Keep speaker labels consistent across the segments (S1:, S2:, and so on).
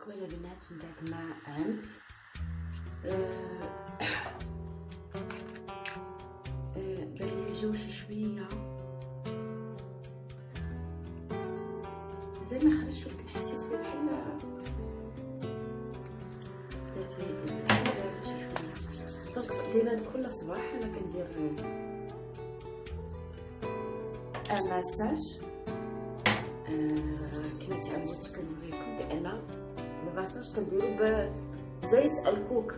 S1: معكم انا بنات من بعد ما عمت. بالي الجو شويه زي ما خرجت، ولكن حسيت بيه بحال دافي بحال بارد شويه. دونك ديما كل صباح انا كندير ان ماساج. كما تعودت كنوريكم بان الماساج كنديرو بزيت الكوك.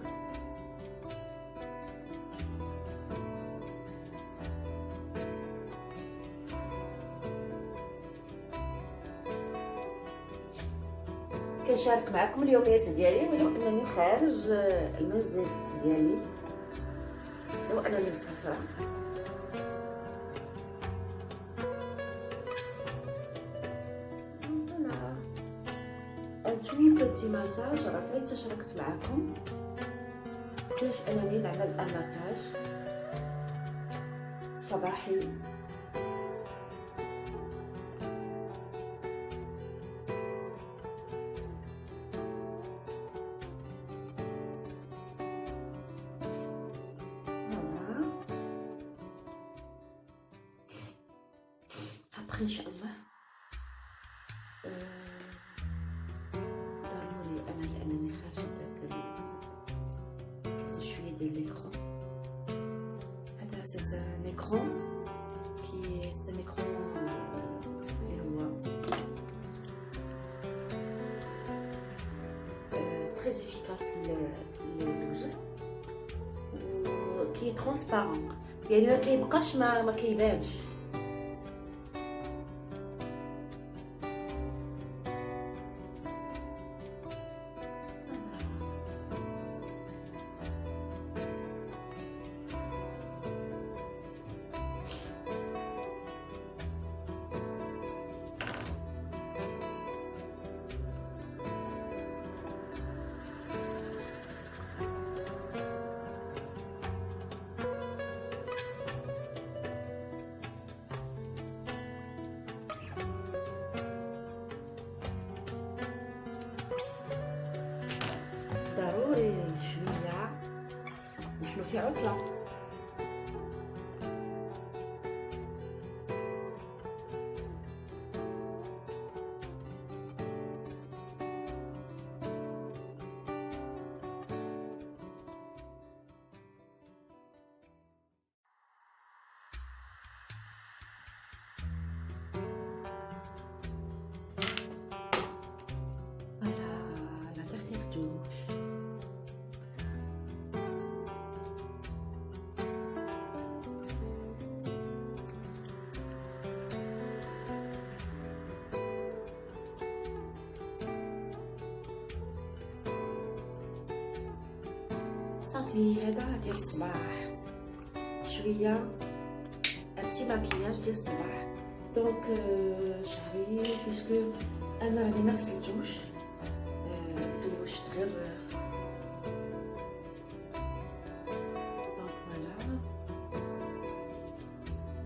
S1: كنشارك معكم اليوميات ديالي ولو انني خارج المنزل ديالي، لو انني مسافره. توي بوتي ماساج راه فايته شاركت معكم كيفاش انني نعمل الماساج صباحي. ابخي ان شاء الله ضروري انا لانني خارجه كنت شويه ديال ليكرون. هذا سيت ان ايكرون كي سيت ان ايكرون اللي هو تري افيكاس للوجه وكي ترونسبارون، يعني ما كيبقاش ما كيبانش. ضروري شويه، نحن في عطله. لا dernière douche. صافي هذا ديال الصباح، شويه بتي ماكياج ديال الصباح. دونك شعري بيسكو انا راني ما غسلتوش، دوشت غير دونك فوالا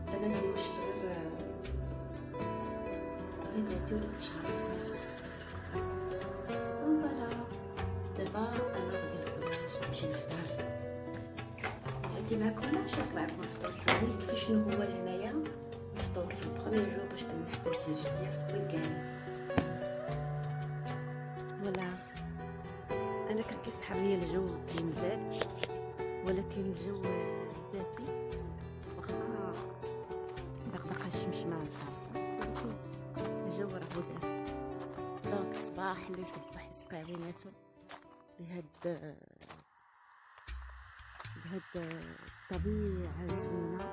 S1: انا دوشت غير ذاتي، ولكن شعري ما غسلتوش. فوالا دابا انا غادي نمشي نفطر. غادي معكم نشارك معكم الفطور تاعي كيفاش شنو هو هنايا الفطور في البروميير جور باش نحبس رجليا في وركان. فوالا انا كان كيسحب ليا الجو كينبات، ولكن الجو دافي واخا باقا الشمس ما عرفتها، الجو راه دافي. دونك الصباح اللي يصبح يسقي عيناتو بهاد الطبيعة زوينة.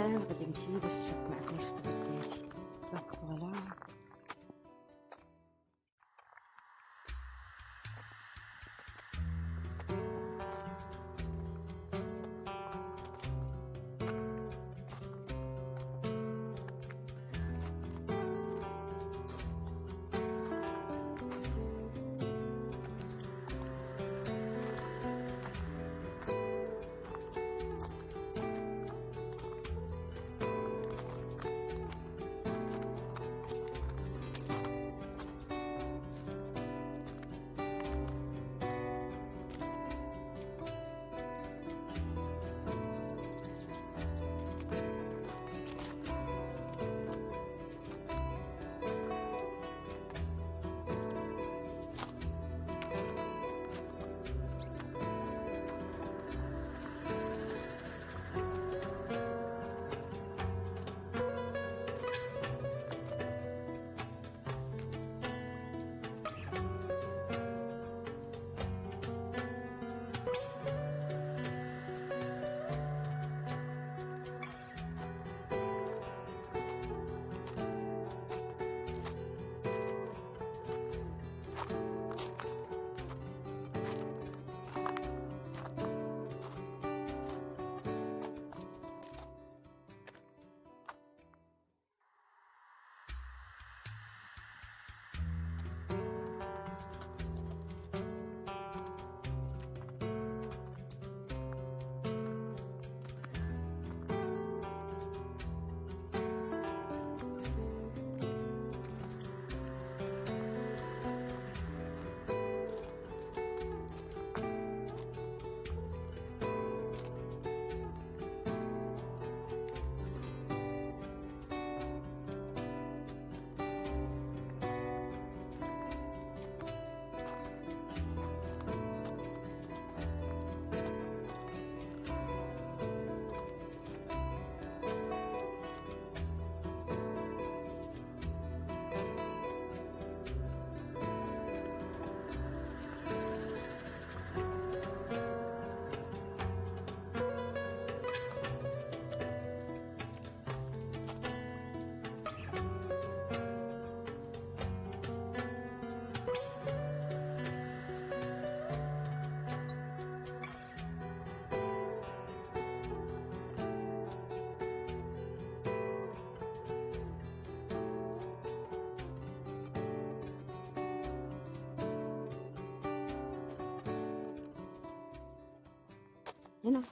S1: الان غادي نمشي باش نشارك معكم الخطوات ديالي. دونك فوالا هنا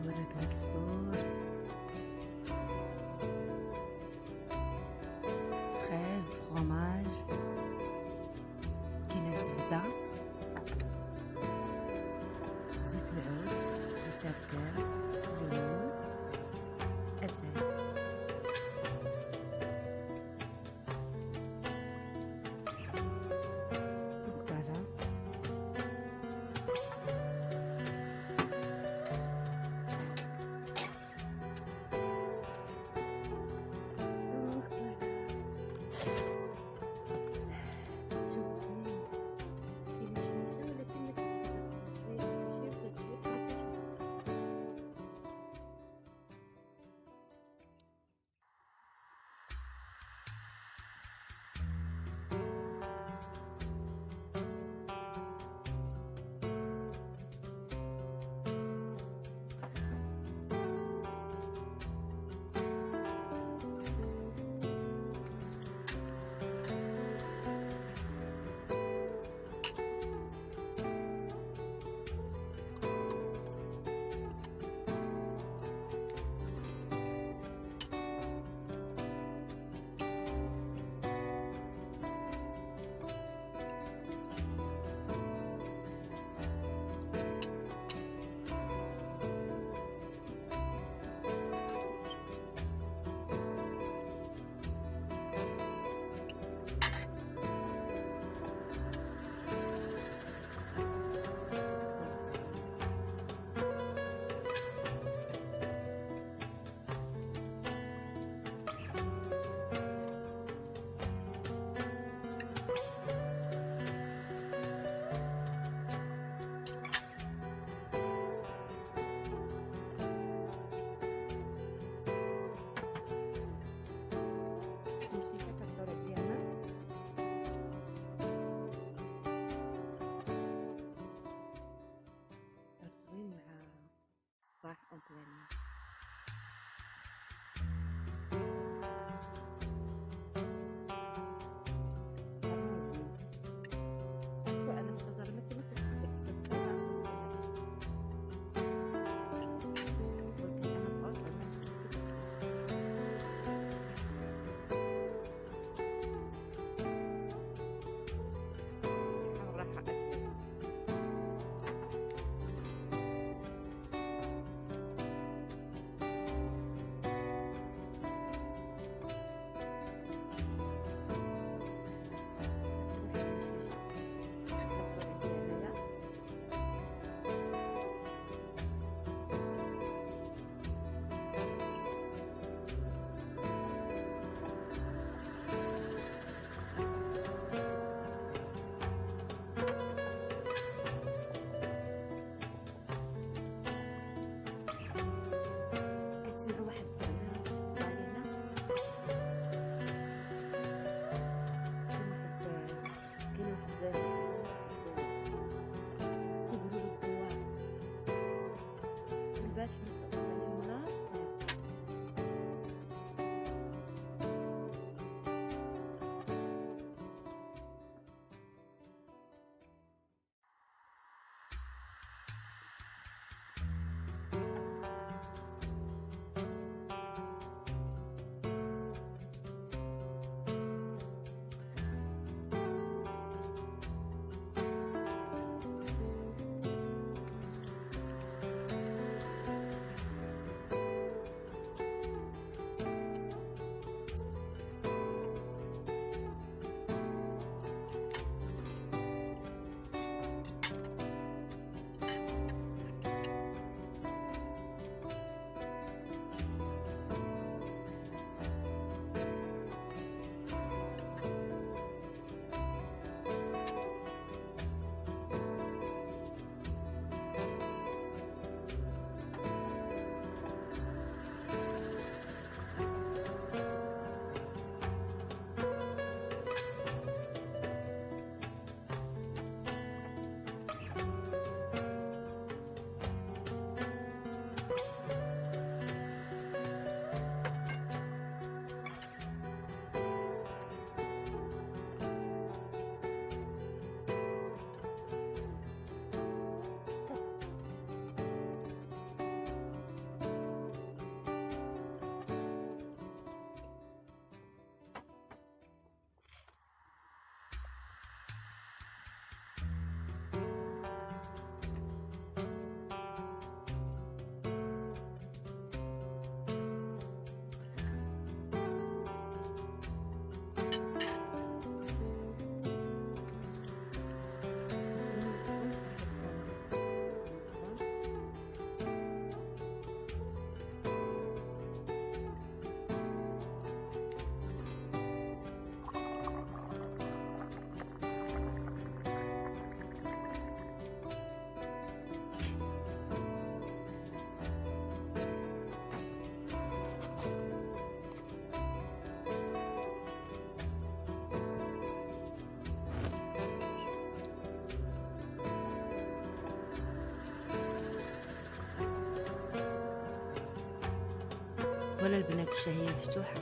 S1: وركان الفطور، خبز، فروماج، كاينه الزبده، زيت العود، زيت وركان، الليمون، اتاي. فوالا فوالا البنات الشهيه مفتوحه،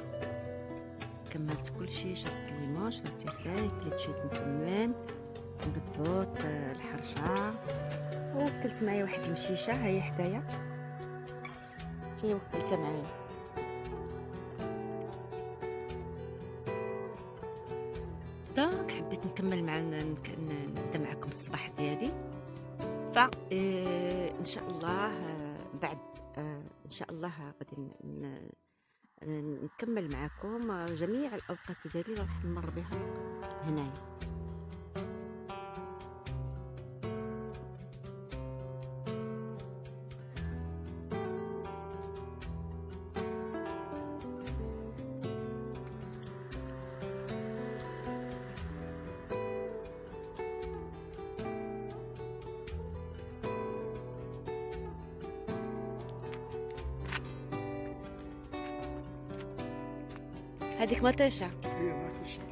S1: كملت كلشي، شربت الليمون، شربت اتاي، كليت شويه مسمان، البطبوط، الحرشه، وكلت معايا واحد المشيشه ها هي حدايا حتى وكلتها معايا. دونك حبيت نكمل نبدا معكم الصباح ديالي. ف ان شاء الله بعد ان شاء الله غادي نكمل معكم جميع الاوقات ديالي اللي راح نمر بها هنايا. هذيك مطيشه،
S2: هي ما تشرب.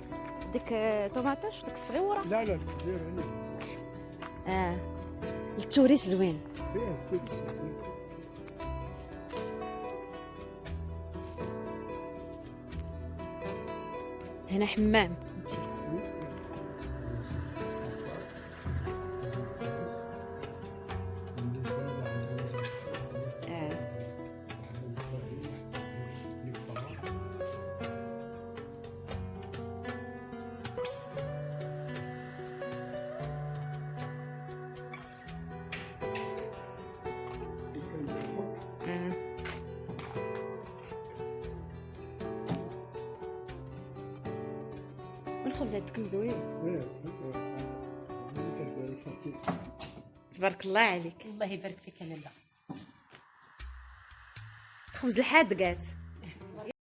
S1: ديك طوماطوش ديك الصغيوره.
S2: لا لا كبير هنا.
S1: التوريس زوين.
S2: فيها كتير.
S1: هنا حمام انتي. والخبز عندكم زوين. تبارك الله عليك.
S3: الله يبارك فيك. انا لا
S1: خبز الحاد قات.